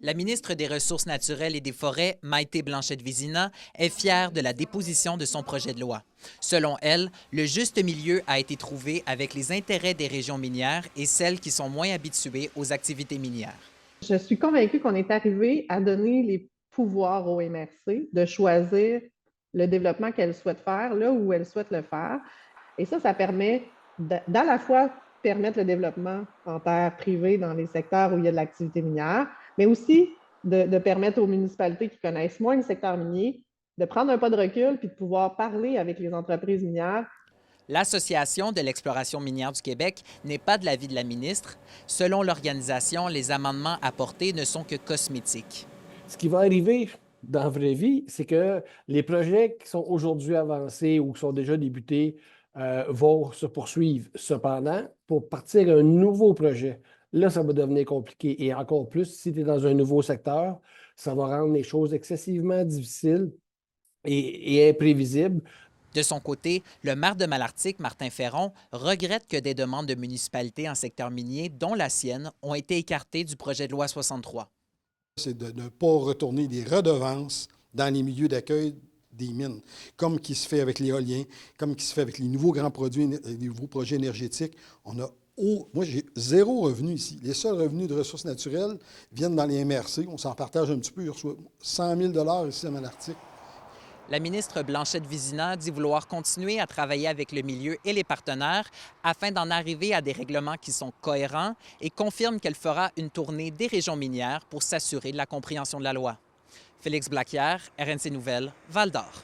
La ministre des Ressources naturelles et des Forêts, Maïté Blanchette-Vizina, est fière de la déposition de son projet de loi. Selon elle, le juste milieu a été trouvé avec les intérêts des régions minières et celles qui sont moins habituées aux activités minières. Je suis convaincue qu'on est arrivé à donner les pouvoirs aux MRC de choisir le développement qu'elles souhaitent faire, là où elles souhaitent le faire. Et ça permet d'à la fois permettre le développement en terre privée dans les secteurs où il y a de l'activité minière, mais aussi de permettre aux municipalités qui connaissent moins le secteur minier de prendre un pas de recul puis de pouvoir parler avec les entreprises minières. L'Association de l'exploration minière du Québec n'est pas de l'avis de la ministre. Selon l'organisation, les amendements apportés ne sont que cosmétiques. Ce qui va arriver dans la vraie vie, c'est que les projets qui sont aujourd'hui avancés ou qui sont déjà débutés vont se poursuivre. Cependant, pour partir un nouveau projet, là, ça va devenir compliqué. Et encore plus, si tu es dans un nouveau secteur, ça va rendre les choses excessivement difficiles et imprévisibles. De son côté, le maire de Malartic, Martin Ferron, regrette que des demandes de municipalités en secteur minier, dont la sienne, ont été écartées du projet de loi 63. C'est de ne pas retourner des redevances dans les milieux d'accueil des mines, comme qui se fait avec l'éolien, comme qui se fait avec les nouveaux grands produits, les nouveaux projets énergétiques. Moi, j'ai zéro revenu ici. Les seuls revenus de ressources naturelles viennent dans les MRC. On s'en partage un petit peu. Je reçois 100 000 ici à Malartic. La ministre Blanchette-Vizina dit vouloir continuer à travailler avec le milieu et les partenaires afin d'en arriver à des règlements qui sont cohérents et confirme qu'elle fera une tournée des régions minières pour s'assurer de la compréhension de la loi. Félix Blaquière, RNC Nouvelles, Val-d'Or.